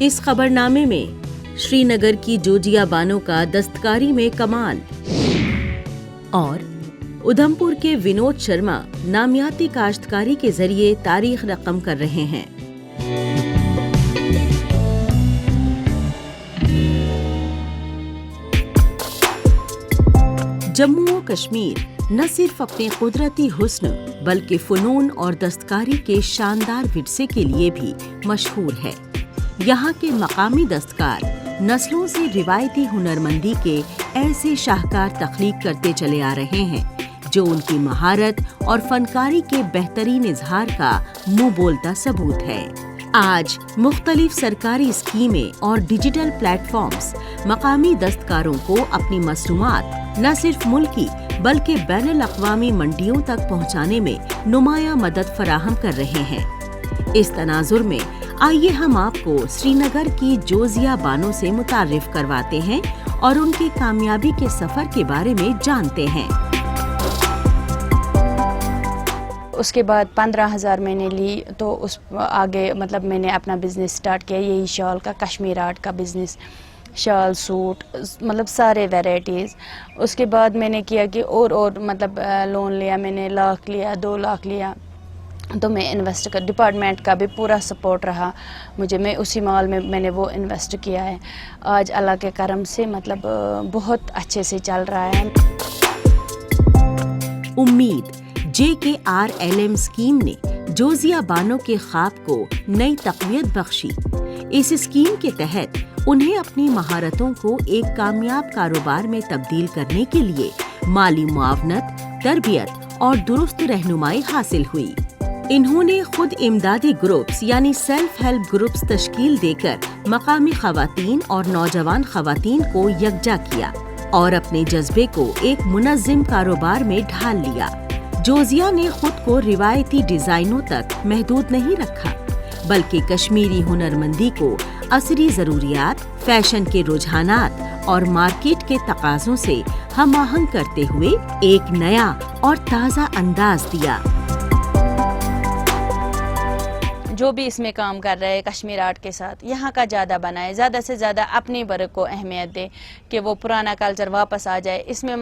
اس خبرنامے میں شری نگر کی جوجیا بانو کا دستکاری میں کمال اور ادھمپور کے ونود شرما نامیاتی کاشتکاری کے ذریعے تاریخ رقم کر رہے ہیں۔ جموں و کشمیر نہ صرف اپنے قدرتی حسن بلکہ فنون اور دستکاری کے شاندار ورثے کے لیے بھی مشہور ہے۔ یہاں کے مقامی دستکار نسلوں سے روایتی ہنرمندی کے ایسے شاہکار تخلیق کرتے چلے آ رہے ہیں جو ان کی مہارت اور فنکاری کے بہترین اظہار کا منہ بولتا ثبوت ہے۔ آج مختلف سرکاری اسکیمیں اور ڈیجیٹل پلیٹ فارمز مقامی دستکاروں کو اپنی مصنوعات نہ صرف ملکی بلکہ بین الاقوامی منڈیوں تک پہنچانے میں نمایاں مدد فراہم کر رہے ہیں۔ اس تناظر میں آئیے ہم آپ کو سری نگر کی جوزیا بانو سے متعارف کرواتے ہیں اور ان کی کامیابی کے سفر کے بارے میں جانتے ہیں۔ اس کے بعد 15,000 میں نے لی تو اس آگے میں نے اپنا بزنس سٹارٹ کیا، یہی شال کا کشمیر آرٹ کا بزنس، شال سوٹ سارے ویرائٹیز۔ اس کے بعد میں نے کیا کہ اور لون لیا، میں نے 1 لاکھ لیا، 2 لاکھ لیا، تو میں انویسٹ کر ڈپارٹمنٹ کا بھی پورا سپورٹ رہا مجھے، میں اسی مال میں میں نے وہ انویسٹ کیا ہے۔ آج اللہ کے کرم سے بہت اچھے سے چل رہا ہے۔ امید JKRLM اسکیم نے جوزیا بانو کے خواب کو نئی تقویت بخشی۔ اس اسکیم کے تحت انہیں اپنی مہارتوں کو ایک کامیاب کاروبار میں تبدیل کرنے کے لیے مالی معاونت، تربیت اور درست رہنمائی حاصل ہوئی۔ انہوں نے خود امدادی گروپس یعنی سیلف ہیلپ گروپس تشکیل دے کر مقامی خواتین اور نوجوان خواتین کو یکجا کیا اور اپنے جذبے کو ایک منظم کاروبار میں ڈھال لیا۔ جوزیا نے خود کو روایتی ڈیزائنوں تک محدود نہیں رکھا بلکہ کشمیری ہنرمندی کو عصری ضروریات، فیشن کے رجحانات اور مارکیٹ کے تقاضوں سے ہم آہنگ کرتے ہوئے ایک نیا اور تازہ انداز دیا۔ جو بھی اس میں کام کر رہے ہیں کشمیر آرٹ کے ساتھ، یہاں کا زیادہ بنائے، زیادہ سے زیادہ اپنی ورک کو اہمیت دے کہ وہ پرانا کلچر واپس آ جائے۔ اس میں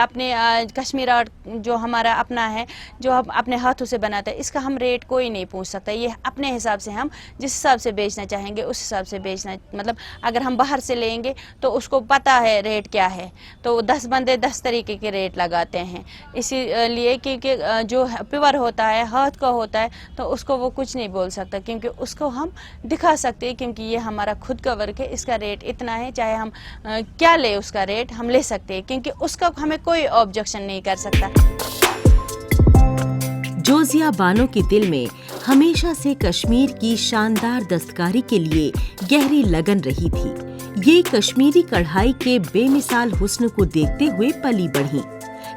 اپنے کشمیر آرٹ جو ہمارا اپنا ہے، جو ہم اپنے ہاتھوں سے بناتے ہیں، اس کا ہم ریٹ کوئی نہیں پوچھ سکتا۔ یہ اپنے حساب سے ہم جس حساب سے بیچنا چاہیں گے اس حساب سے بیچنا، اگر ہم باہر سے لیں گے تو اس کو پتہ ہے ریٹ کیا ہے، تو 10 بندے 10 طریقے کے ریٹ لگاتے ہیں۔ اسی لیے کیونکہ جو پیور ہوتا ہے، ہاتھ کا ہوتا ہے، تو اس کو وہ کچھ نہیں بول سکتا کیونکہ اس کو ہم دکھا سکتے ہیں کیونکہ یہ ہمارا خود کا ورک ہے، اس کا ریٹ اتنا ہے، چاہے ہم کیا لے اس کا ریٹ ہم لے سکتے ہیں کیونکہ اس کا ہمیں کوئی آبجیکشن نہیں کر سکتا۔ جوزیا بانو کے دل میں ہمیشہ سے کشمیر کی شاندار دستکاری کے لیے گہری لگن رہی تھی۔ یہ کشمیری کڑھائی کے بے مثال حسن کو دیکھتے ہوئے پلی بڑھی،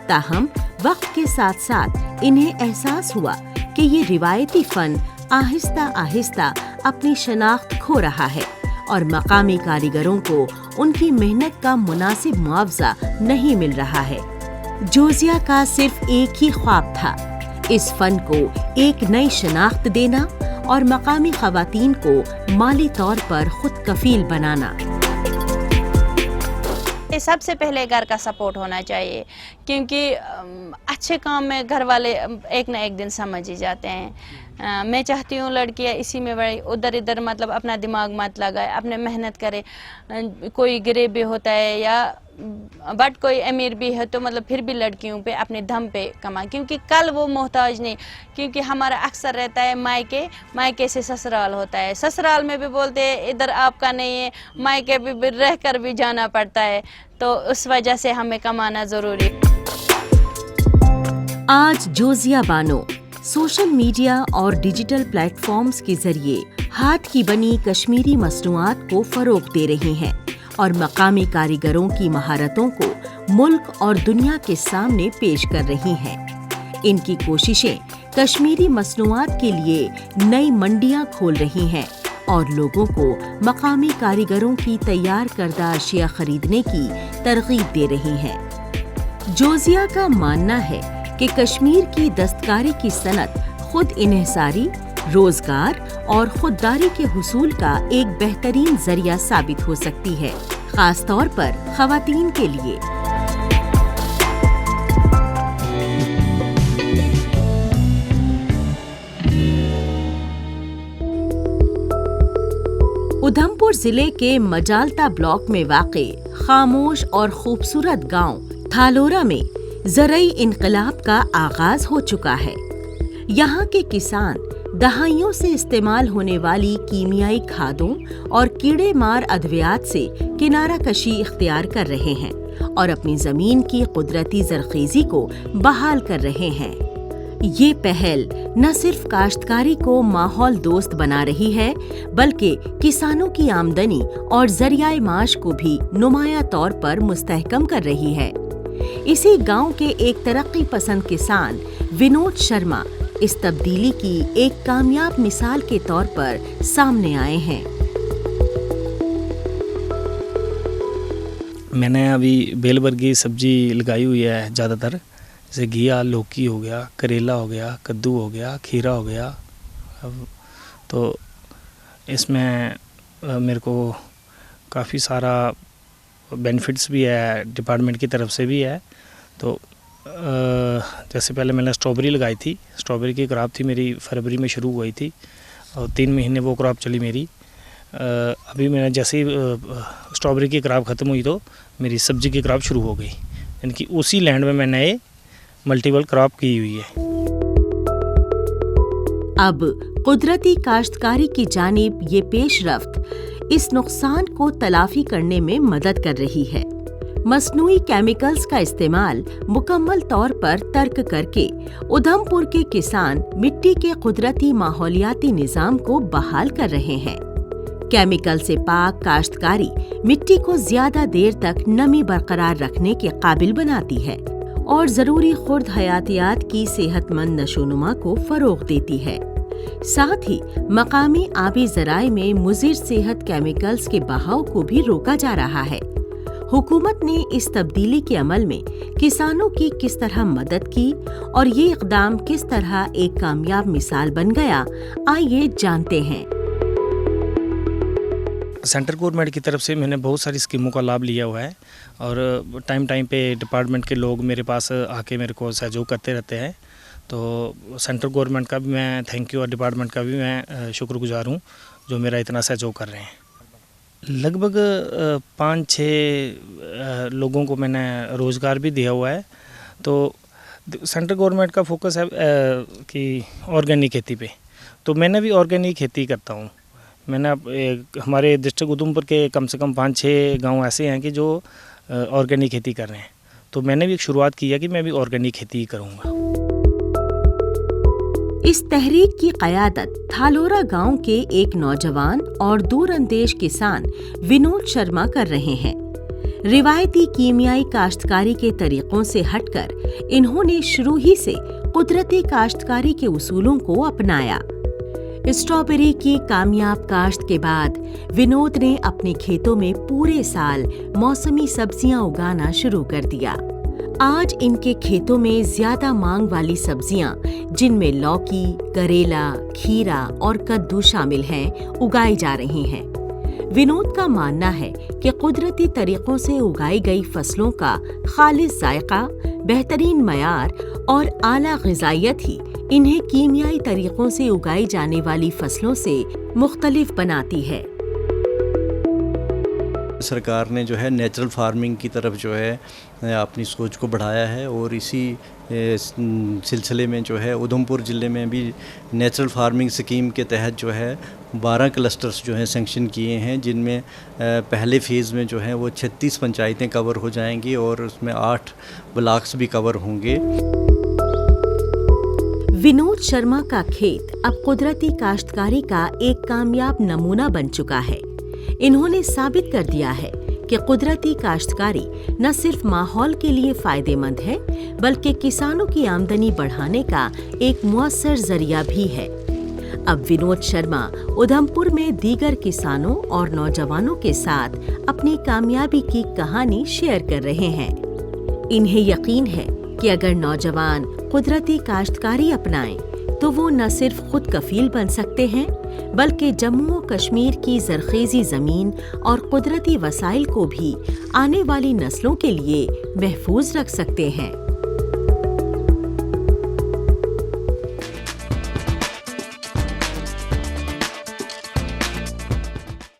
تاہم وقت کے ساتھ ساتھ انہیں احساس ہوا کہ یہ روایتی فن آہستہ آہستہ اپنی شناخت کھو رہا ہے اور مقامی کاریگروں کو ان کی محنت کا مناسب معاوضہ نہیں مل رہا ہے۔ جوزیا کا صرف ایک ہی خواب تھا، اس فن کو ایک نئی شناخت دینا اور مقامی خواتین کو مالی طور پر خود کفیل بنانا۔ سب سے پہلے گھر کا سپورٹ ہونا چاہیے کیونکہ اچھے کام میں گھر والے ایک نہ ایک دن سمجھ ہی جاتے ہیں۔ میں چاہتی ہوں لڑکیاں اسی میں بڑی ادھر ادھر اپنا دماغ مت لگائے، اپنے محنت کرے۔ کوئی غریب بھی ہوتا ہے یا بٹ کوئی امیر بھی ہے تو پھر بھی لڑکیوں پہ اپنے دم پہ کمائے کیونکہ کل وہ محتاج نہیں، کیونکہ ہمارا اکثر رہتا ہے مائکے سے سسرال ہوتا ہے، سسرال میں بھی بولتے ہیں ادھر آپ کا نہیں ہے، مائکے بھی رہ کر بھی جانا پڑتا ہے، تو اس وجہ سے ہمیں کمانا ضروری ہے۔ آج جوزیا بانو سوشل میڈیا اور ڈیجیٹل پلیٹ فارمز کے ذریعے ہاتھ کی بنی کشمیری مصنوعات کو فروغ دے رہی ہیں اور مقامی کاریگروں کی مہارتوں کو ملک اور دنیا کے سامنے پیش کر رہی ہیں۔ ان کی کوششیں کشمیری مصنوعات کے لیے نئی منڈیاں کھول رہی ہیں اور لوگوں کو مقامی کاریگروں کی تیار کردہ اشیاء خریدنے کی ترغیب دے رہی ہیں۔ جوزیا کا ماننا ہے کہ کشمیر کی دستکاری کی صنعت خود انحصاری روزگار اور خودداری کے حصول کا ایک بہترین ذریعہ ثابت ہو سکتی ہے، خاص طور پر خواتین کے لیے۔ ادھمپور ضلع کے مجالتا بلاک میں واقع خاموش اور خوبصورت گاؤں تھالورا میں زرعی انقلاب کا آغاز ہو چکا ہے۔ یہاں کے کسان دہائیوں سے استعمال ہونے والی کیمیائی کھادوں اور کیڑے مار ادویات سے کنارہ کشی اختیار کر رہے ہیں اور اپنی زمین کی قدرتی زرخیزی کو بحال کر رہے ہیں۔ یہ پہل نہ صرف کاشتکاری کو ماحول دوست بنا رہی ہے بلکہ کسانوں کی آمدنی اور ذریعہ معاش کو بھی نمایاں طور پر مستحکم کر رہی ہے۔ اسی گاؤں کے ایک ترقی پسند کسان ونود شرما اس تبدیلی کی ایک کامیاب مثال کے طور پر سامنے آئے ہیں۔ میں نے ابھی بیل ورگی سبزی لگائی ہوئی ہے زیادہ تر، جیسے گھیا، لوکی ہو گیا، کریلا ہو گیا، کدو ہو گیا، کھیرا ہو گیا۔ تو اس میں میرے کو کافی سارا بینیفٹس بھی ہے، ڈپارٹمنٹ کی طرف سے بھی ہے۔ تو جیسے پہلے میں نے اسٹرابیری لگائی تھی، اسٹرابیری کی کراپ تھی میری فروری میں شروع ہوئی تھی اور 3 مہینے وہ کراپ چلی میری۔ ابھی میں نے جیسے ہی اسٹرابیری کی کراپ ختم ہوئی تو میری سبزی کی کراپ شروع ہو گئی، یعنی کہ اسی لینڈ میں نے ملٹیپل کراپ کی ہوئی ہے۔ اب قدرتی کاشتکاری کی جانب یہ پیش رفت اس نقصان کو تلافی کرنے میں مدد کر رہی ہے۔ مصنوعی کیمیکلز کا استعمال مکمل طور پر ترک کر کے ادھمپور کے کسان مٹی کے قدرتی ماحولیاتی نظام کو بحال کر رہے ہیں۔ کیمیکل سے پاک کاشتکاری مٹی کو زیادہ دیر تک نمی برقرار رکھنے کے قابل بناتی ہے اور ضروری خرد حیاتیات کی صحت مند نشوونما کو فروغ دیتی ہے۔ ساتھ ہی مقامی آبی ذرائع میں مضر صحت کیمیکلز کے بہاؤ کو بھی روکا جا رہا ہے۔ حکومت نے اس تبدیلی کے عمل میں کسانوں کی کس طرح مدد کی اور یہ اقدام کس طرح ایک کامیاب مثال بن گیا، آئیے جانتے ہیں۔ سینٹر گورنمنٹ کی طرف سے میں نے بہت ساری اسکیموں کا لابھ لیا ہوا ہے اور ٹائم پہ ڈپارٹمنٹ کے لوگ میرے پاس آ کے میرے کو سہجوگ کرتے رہتے ہیں۔ تو سینٹر گورنمنٹ کا بھی میں تھینک یو اور ڈپارٹمنٹ کا بھی میں شکر گزار ہوں جو میرا اتنا سہجوگ کر رہے ہیں۔ لگ بھگ 5-6 لوگوں کو میں نے روزگار بھی دیا ہوا ہے۔ تو سینٹر گورنمنٹ کا فوکس ہے کہ آرگینک کھیتی پہ، تو میں نے بھی آرگینک کھیتی کرتا ہوں۔ میں نے ہمارے ڈسٹرکٹ ادھمپور کے کم سے کم 5-6 گاؤں ایسے ہیں کہ جو آرگینک کھیتی کر رہے ہیں، تو میں نے بھی ایک شروعات کی ہے کہ میں بھی آرگینک کھیتی کروں گا۔ اس تحریک کی قیادت تھالورا گاؤں کے ایک نوجوان اور دور اندیش کسان ونود شرما کر رہے ہیں۔ روایتی کیمیائی کاشتکاری کے طریقوں سے ہٹ کر انہوں نے شروع ہی سے قدرتی کاشتکاری کے اصولوں کو اپنایا۔ اسٹرابیری کی کامیاب کاشت کے بعد ونود نے اپنے کھیتوں میں پورے سال موسمی سبزیاں اگانا شروع کر دیا۔ آج ان کے کھیتوں میں زیادہ مانگ والی سبزیاں جن میں لوکی، کریلا، کھیرا اور کدو شامل ہیں اگائی جا رہی ہیں۔ ونود کا ماننا ہے کہ قدرتی طریقوں سے اگائی گئی فصلوں کا خالص ذائقہ، بہترین معیار اور اعلیٰ غذائیت ہی انہیں کیمیائی طریقوں سے اگائی جانے والی فصلوں سے مختلف بناتی ہے۔ سرکار نے جو ہے نیچرل فارمنگ کی طرف جو ہے اپنی سوچ کو بڑھایا ہے اور اسی سلسلے میں جو ہے ادھمپور ضلع میں بھی نیچرل فارمنگ سکیم کے تحت جو ہے 12 کلسٹرز جو ہیں سینکشن کیے ہیں، جن میں پہلے فیز میں جو ہے وہ 36 پنچایتیں کور ہو جائیں گی اور اس میں 8 بلاکس بھی کور ہوں گے۔ ونود شرما کا کھیت اب قدرتی کاشتکاری کا ایک کامیاب نمونہ بن چکا ہے۔ انہوں نے ثابت کر دیا ہے کہ قدرتی کاشتکاری نہ صرف ماحول کے لیے فائدہ مند ہے بلکہ کسانوں کی آمدنی بڑھانے کا ایک مؤثر ذریعہ بھی ہے۔ اب ونود شرما ادھمپور میں دیگر کسانوں اور نوجوانوں کے ساتھ اپنی کامیابی کی کہانی شیئر کر رہے ہیں۔ انہیں یقین ہے کہ اگر نوجوان قدرتی کاشتکاری اپنائیں تو وہ نہ صرف خود کفیل بن سکتے ہیں بلکہ جموں و کشمیر کی زرخیزی زمین اور قدرتی وسائل کو بھی آنے والی نسلوں کے لیے محفوظ رکھ سکتے ہیں۔